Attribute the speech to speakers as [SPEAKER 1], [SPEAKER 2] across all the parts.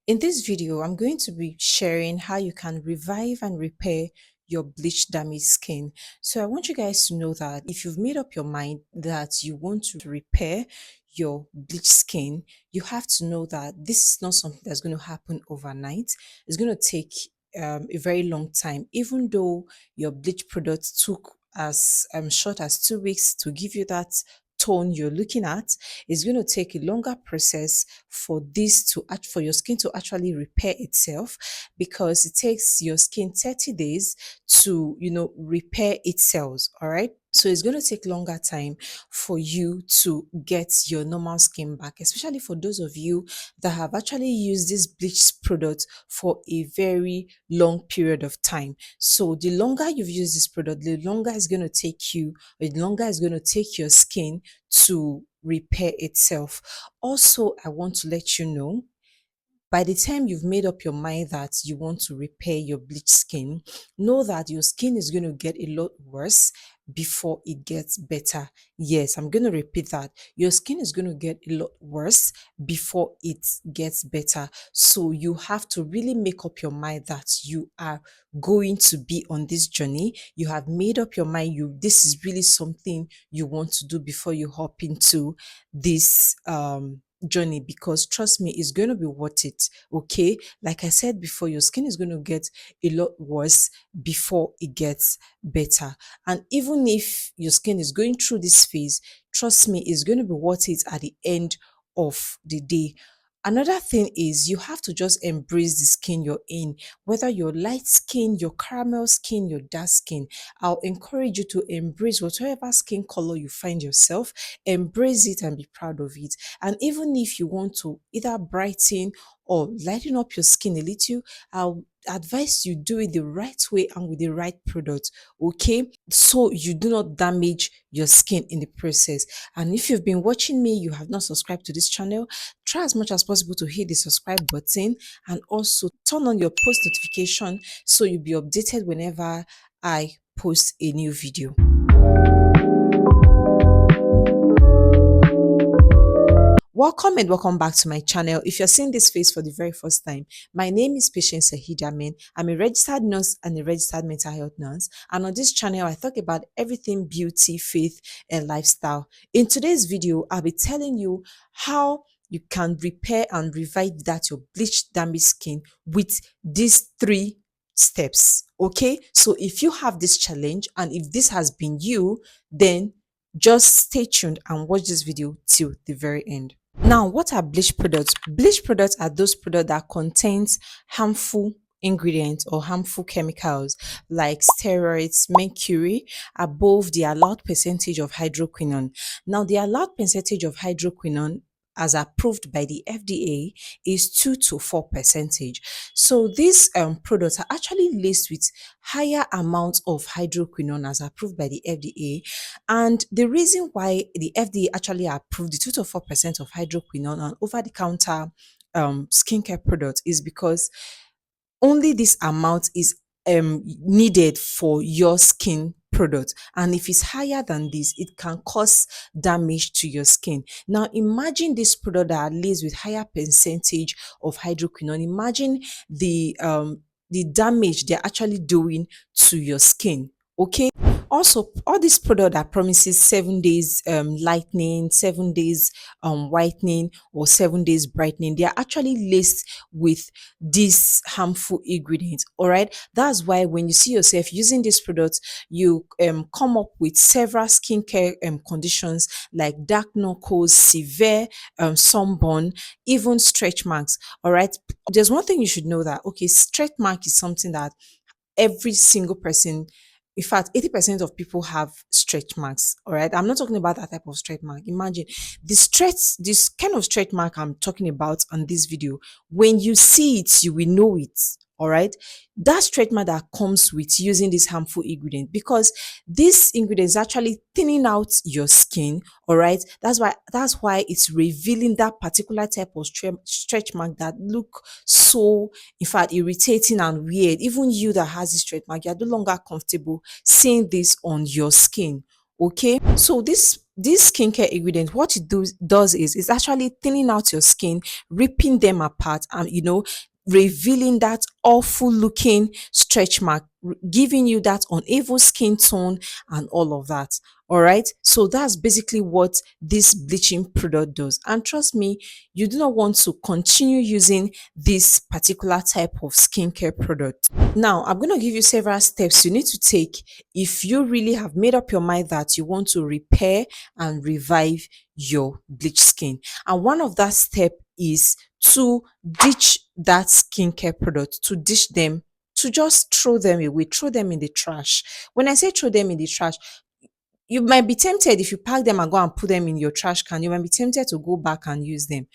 [SPEAKER 1] In this video, I'm going to be sharing how you can revive and repair your bleached damaged skin. So I want you guys to know that if you've made up your mind that you want to repair your bleached skin, you have to know that this is not something that's going to happen overnight. It's going to take a very long time, even though your bleach product took as short as 2 weeks to give you that tone you're looking at. It's going to take a longer process for this to act for your skin to actually repair itself, because it takes your skin 30 days to repair its cells. All right, so it's going to take longer time for you to get your normal skin back, especially for those of you that have actually used this bleach product for a very long period of time. So the longer you've used this product, the longer it's going to take you, the longer it's going to take your skin to repair itself. Also, I want to let you know, by the time you've made up your mind that you want to repair your bleached skin, know that your skin is going to get a lot worse before it gets better. Yes, I'm going to repeat that. Your skin is going to get a lot worse before it gets better. So you have to really make up your mind that you are going to be on this journey. You have made up your mind, this is really something you want to do before you hop into this journey, because trust me, it's going to be worth it. Okay, like I said before, your skin is going to get a lot worse before it gets better. And even if your skin is going through this phase, trust me, it's going to be worth it at the end of the day. Another thing is you have to just embrace the skin you're in, whether you're light skin, your caramel skin, your dark skin. I'll encourage you to embrace whatever skin color you find yourself, embrace it and be proud of it. And even if you want to either brighten or lighten up your skin a little, I'll advise you do it the right way and with the right product, okay? So you do not damage your skin in the process. And if you've been watching me, you have not subscribed to this channel, try as much as possible to hit the subscribe button and also turn on your post notification so you'll be updated whenever I post a new video. Welcome and welcome back to my channel. If you're seeing this face for the very first time, my name is Patience Sehidamin. I'm a registered nurse and a registered mental health nurse. And on this channel, I talk about everything beauty, faith, and lifestyle. In today's video, I'll be telling you how you can repair and revive that your bleached damaged skin with these 3 steps. Okay, so if you have this challenge and if this has been you, then just stay tuned and watch this video till the very end. Now, what are bleach products? Bleach products are those products that contains harmful ingredients or harmful chemicals like steroids, mercury above the allowed percentage of hydroquinone. Now, the allowed percentage of hydroquinone as approved by the FDA is 2 to 4 percentage. So these products are actually laced with higher amounts of hydroquinone as approved by the FDA. And the reason why the FDA actually approved the 2 to 4% of hydroquinone on over-the-counter skincare products is because only this amount is needed for your skin product, and if it's higher than this, it can cause damage to your skin. Now imagine this product that are laced with higher percentage of hydroquinone. Imagine the damage they're actually doing to your skin. Okay, also all these product that promises 7 days lightening, 7 days whitening, or 7 days brightening, they are actually laced with these harmful ingredients. All right, that's why when you see yourself using this product, you come up with several skincare conditions like dark knuckles, severe sunburn, even stretch marks. All right, there's one thing you should know, that okay, stretch mark is something that every single person, in fact 80% of people have stretch marks. All right, I'm not talking about that type of stretch mark. Imagine this kind of stretch mark I'm talking about on this video. When you see it, you will know it. All right, that stretch mark that comes with using this harmful ingredient, because this ingredient is actually thinning out your skin. All right, that's why it's revealing that particular type of stretch mark that look so, in fact, irritating and weird. Even you that has this stretch mark, you're no longer comfortable seeing this on your skin. Okay, so this skincare ingredient, what it does is it's actually thinning out your skin, ripping them apart, and revealing that awful looking stretch mark, giving you that uneven skin tone and all of that. All right, so that's basically what this bleaching product does. And trust me, you do not want to continue using this particular type of skincare product. Now, I'm going to give you several steps you need to take if you really have made up your mind that you want to repair and revive your bleached skin. And one of that step is to ditch that skincare product, to ditch them, to just throw them away, throw them in the trash. When I say throw them in the trash, you might be tempted, if you pack them and go and put them in your trash can, you might be tempted to go back and use them.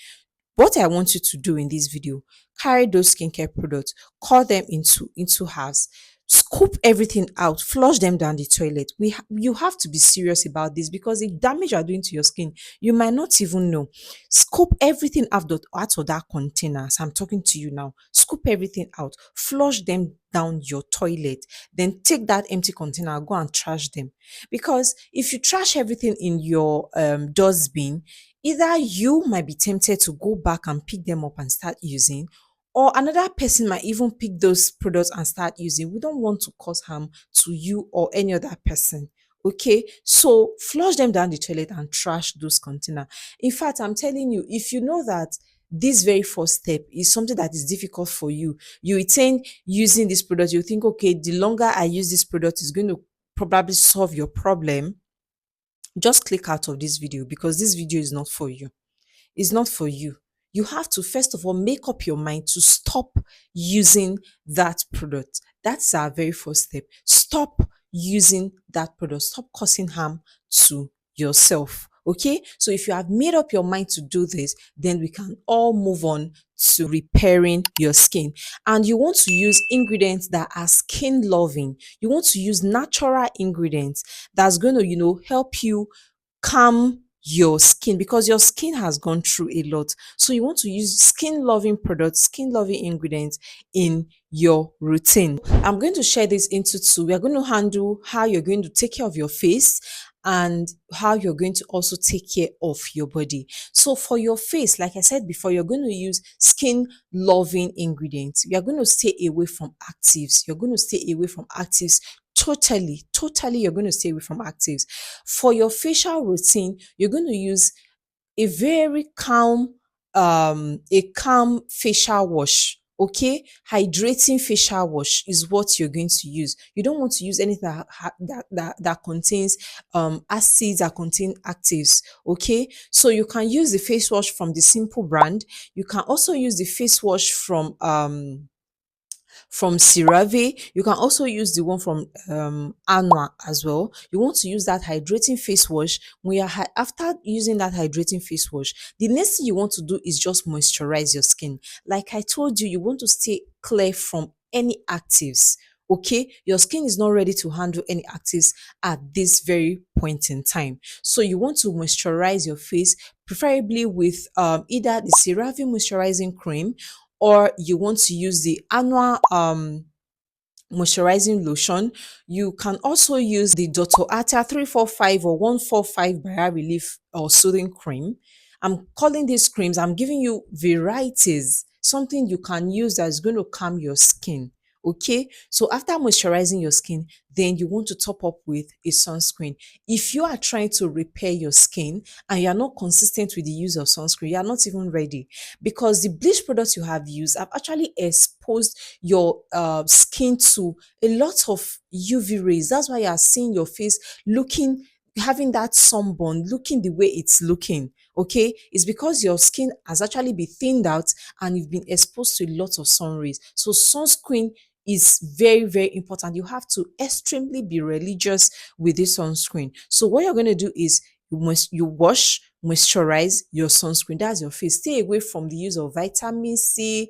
[SPEAKER 1] What I want you to do in this video, carry those skincare products, cut them into halves, scoop everything out, flush them down the toilet. You have to be serious about this because the damage you are doing to your skin, you might not even know. Scoop everything out of that container. As I'm talking to you now, scoop everything out, flush them down your toilet, then take that empty container, go and trash them. Because if you trash everything in your dustbin, either you might be tempted to go back and pick them up and start using, or another person might even pick those products and start using. We don't want to cause harm to you or any other person. Okay, so flush them down the toilet and trash those container. In fact, I'm telling you, if you know that this very first step is something that is difficult for you, you retain using this product, you think, okay, the longer I use this product is going to probably solve your problem, just click out of this video because this video is not for you. It's not for you. You have to first of all make up your mind to stop using that product. That's our very first step. Stop using that product. Stop causing harm to yourself. Okay, so if you have made up your mind to do this, then we can all move on to repairing your skin. And you want to use ingredients that are skin loving. You want to use natural ingredients that's going to, help you calm your skin because your skin has gone through a lot. So you want to use skin loving products, skin loving ingredients in your routine. I'm going to share this into two. We are going to handle how you're going to take care of your face and how you're going to also take care of your body. So for your face, like I said before, you're going to use skin loving ingredients. You're going to stay away from actives. You're going to stay away from actives totally. You're going to stay away from actives. For your facial routine, you're going to use a very calm facial wash. Okay, hydrating facial wash is what you're going to use. You don't want to use anything that contains acids, that contain actives. Okay, so you can use the face wash from the Simple brand. You can also use the face wash from CeraVe. You can also use the one from Anua as well. You want to use that hydrating face wash. When you're after using that hydrating face wash, the next thing you want to do is just moisturize your skin. Like I told you, you want to stay clear from any actives. Okay, your skin is not ready to handle any actives at this very point in time. So you want to moisturize your face, preferably with either the CeraVe moisturizing cream, or you want to use the annual moisturizing lotion. You can also use the Dr. Atta 345 or 145 Bara Relief or Soothing Cream. I'm calling these creams, I'm giving you varieties, something you can use that is going to calm your skin. Okay, so after moisturizing your skin, then you want to top up with a sunscreen. If you are trying to repair your skin and you are not consistent with the use of sunscreen, you are not even ready, because the bleach products you have used have actually exposed your skin to a lot of UV rays. That's why you are seeing your face looking, having that sunburn, looking the way it's looking. Okay, it's because your skin has actually been thinned out and you've been exposed to a lot of sun rays. So sunscreen is very important. You have to extremely be religious with this sunscreen. So what you're going to do is you wash, moisturize your sunscreen. That's your face. Stay away from the use of vitamin C.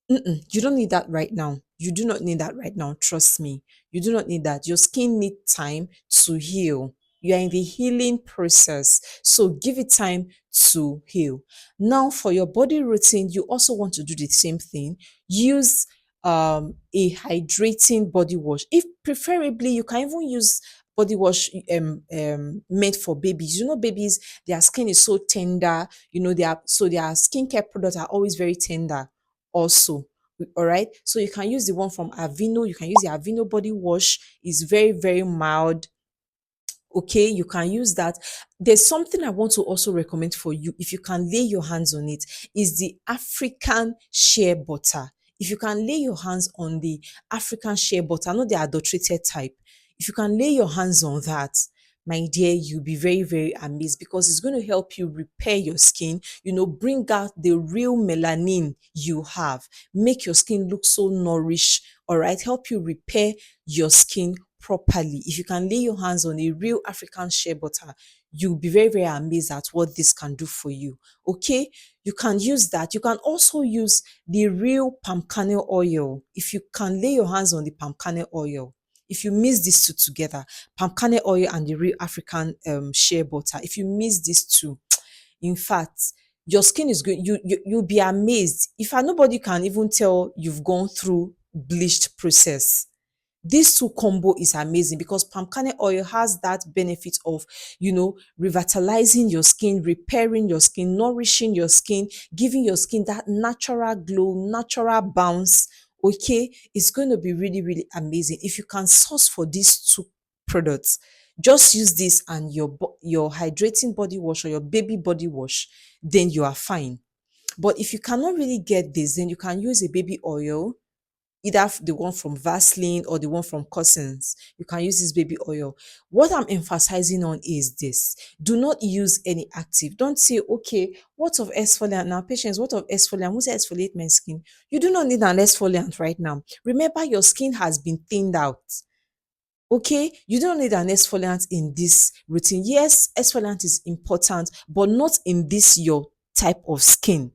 [SPEAKER 1] You don't need that right now. You do not need that right now. Trust me. You do not need that. Your skin needs time to heal. You are in the healing process. So give it time to heal. Now, for your body routine, you also want to do the same thing. Use a hydrating body wash. If preferably, you can even use body wash made for babies. Babies, their skin is so tender. Their skincare products are always very tender also. All right. So you can use the one from Avino. You can use the Avino body wash. It's very, very mild. Okay, you can use that. There's something I want to also recommend for you, if you can lay your hands on it, is the African shea butter. If you can lay your hands on the African shea butter, not the adulterated type, if you can lay your hands on that, my dear, you'll be very, very amazed, because it's going to help you repair your skin, bring out the real melanin you have, make your skin look so nourished. All right, help you repair your skin properly. If you can lay your hands on a real African shea butter, you'll be very, very amazed at what this can do for you. Okay, you can use that. You can also use the real palm kernel oil. If you can lay your hands on the palm kernel oil, if you mix these two together, palm kernel oil and the real African shea butter, if you mix these two, in fact, your skin is good. You'll be amazed. If nobody can even tell you've gone through bleached process. This two combo is amazing, because palm kernel oil has that benefit of, revitalizing your skin, repairing your skin, nourishing your skin, giving your skin that natural glow, natural bounce. Okay, it's going to be really, really amazing. If you can source for these two products, just use this and your hydrating body wash or your baby body wash, then you are fine. But if you cannot really get this, then you can use a baby oil, either the one from Vaseline or the one from Cousins. You can use this baby oil. What I'm emphasizing on is this: do not use any active. Don't say, okay, what of exfoliant? Now, patients, what of exfoliant? Who said exfoliate my skin? You do not need an exfoliant right now. Remember, your skin has been thinned out. Okay, you don't need an exfoliant in this routine. Yes, exfoliant is important, but not in this your type of skin.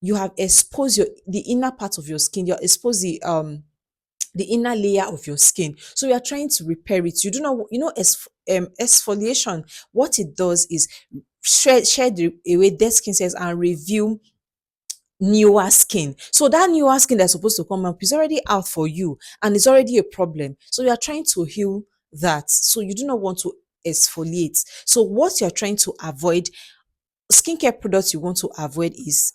[SPEAKER 1] You have exposed the inner part of your skin. You're exposed the inner layer of your skin. So you are trying to repair it. You do not, exfoliation, what it does is shed away dead skin cells and reveal newer skin. So that newer skin that's supposed to come up is already out for you, and it's already a problem. So you are trying to heal that. So you do not want to exfoliate. So what you're trying to avoid, skincare products you want to avoid is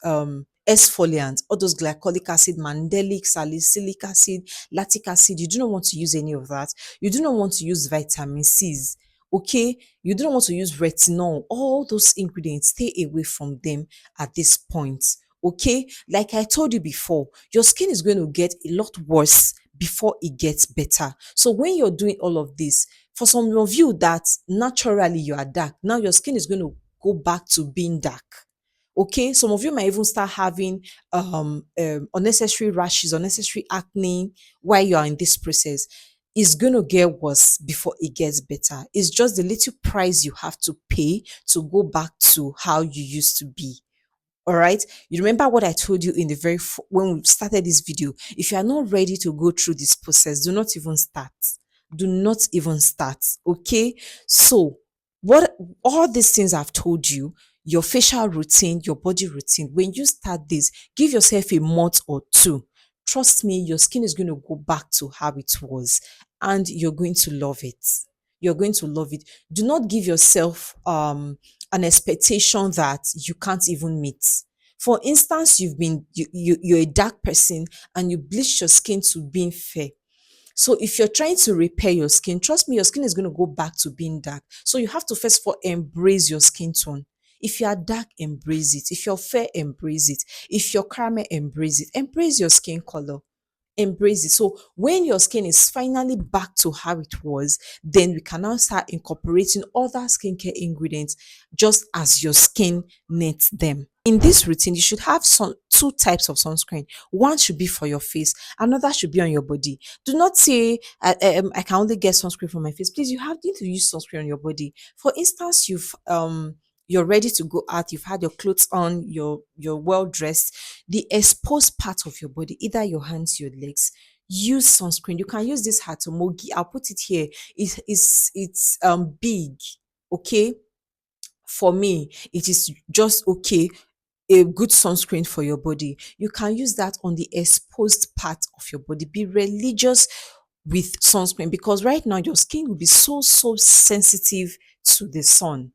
[SPEAKER 1] exfoliant, all those glycolic acid, mandelic, salicylic acid, lactic acid. You do not want to use any of that. You do not want to use vitamin C's. Okay, you do not want to use retinol. All those ingredients, stay away from them at this point. Okay, like I told you before, your skin is going to get a lot worse before it gets better. So when you're doing all of this, for some of you that naturally you are dark, now your skin is going to go back to being dark. Okay, some of you might even start having unnecessary rashes, unnecessary acne while you are in this process. It's going to get worse before it gets better. It's just the little price you have to pay to go back to how you used to be. All right. You remember what I told you in the when we started this video. If you are not ready to go through this process, do not even start. Do not even start. Okay. So, what all these things I've told you, your facial routine, your body routine, when you start this, give yourself a month or two. Trust me, your skin is going to go back to how it was, and you're going to love it. You're going to love it. Do not give yourself an expectation that you can't even meet. For instance, you're a dark person and you bleach your skin to being fair. So if you're trying to repair your skin, trust me, your skin is going to go back to being dark. So you have to first of all embrace your skin tone. If you are dark, embrace it. If you're fair, embrace it. If you're caramel, embrace it. Embrace your skin color. Embrace it. So when your skin is finally back to how it was, then we can now start incorporating other skincare ingredients just as your skin needs them. In this routine, you should have two types of sunscreen. One should be for your face, another should be on your body. Do not say, I can only get sunscreen for my face. Please, need to use sunscreen on your body. For instance, you're ready to go out, you've had your clothes on, you're well dressed, the exposed part of your body, either your hands, your legs, use sunscreen. You can use this Hatomogi. I'll put it here. It's big. Okay. For me, it is just okay, a good sunscreen for your body. You can use that on the exposed part of your body. Be religious with sunscreen, because right now your skin will be so sensitive to the sun.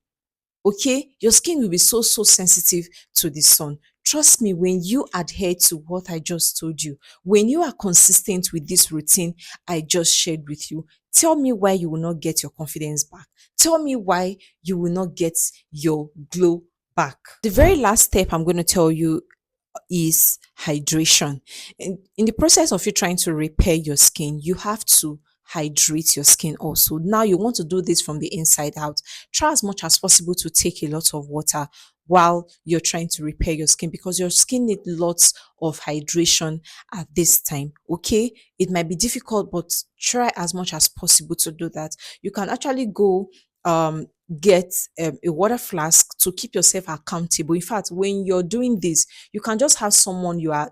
[SPEAKER 1] Okay, your skin will be so sensitive to the sun. Trust me, when you adhere to what I just told you, when you are consistent with this routine I just shared with you, tell me why you will not get your confidence back. Tell me why you will not get your glow back. The very last step I'm going to tell you is hydration. In the process of you trying to repair your skin, you have to hydrate your skin also. Now you want to do this from the inside out. Try as much as possible to take a lot of water while you're trying to repair your skin, because your skin needs lots of hydration at this time. Okay, it might be difficult, but try as much as possible to do that. You can actually go get a water flask to keep yourself accountable. In fact, when you're doing this, you can just have someone you are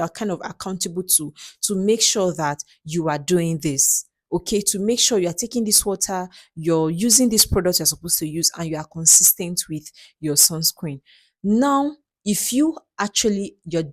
[SPEAKER 1] kind of accountable to make sure that you are doing this. Okay, to make sure you are taking this water, you're using this product you're supposed to use, and you are consistent with your sunscreen. Now, if you're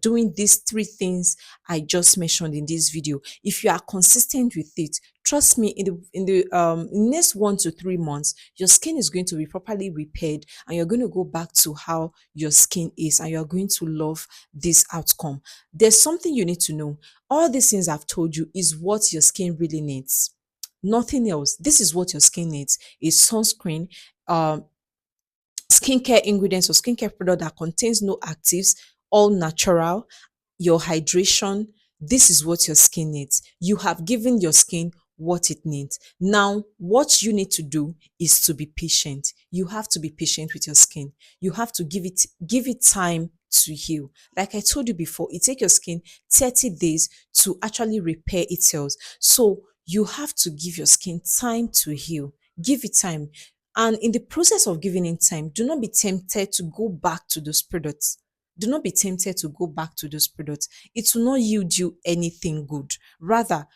[SPEAKER 1] doing these three things I just mentioned in this video, if you are consistent with it, trust me, in the next 1 to 3 months, your skin is going to be properly repaired, and you're going to go back to how your skin is, and you're going to love this outcome. There's something you need to know. All these things I've told you is what your skin really needs. Nothing else. This is what your skin needs: a sunscreen, um, skincare ingredients or skincare product that contains no actives, all natural, your hydration. This is what your skin needs. You have given your skin what it needs. Now, what you need to do is to be patient. You have to be patient with your skin. You have to give it time to heal. Like I told you before, it takes your skin 30 days to actually repair itself. So you have to give your skin time to heal. Give it time. And in the process of giving it time, do not be tempted to go back to those products. Do not be tempted to go back to those products. It will not yield you anything good. Rather,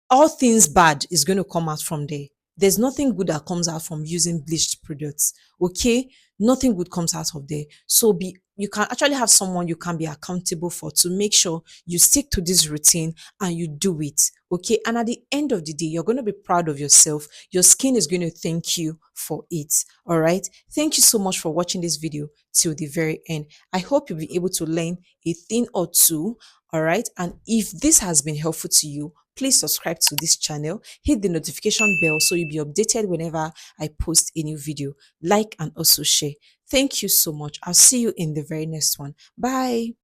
[SPEAKER 1] all things bad is going to come out from there. There's nothing good that comes out from using bleached products. Okay? Nothing good comes out of there. So you can actually have someone you can be accountable for to make sure you stick to this routine and you do it. Okay? And at the end of the day, you're going to be proud of yourself. Your skin is going to thank you for it. All right? Thank you so much for watching this video till the very end. I hope you'll be able to learn a thing or two. All right? And if this has been helpful to you, please subscribe to this channel, hit the notification bell so you'll be updated whenever I post a new video. Like and also share. Thank you so much. I'll see you in the very next one. Bye.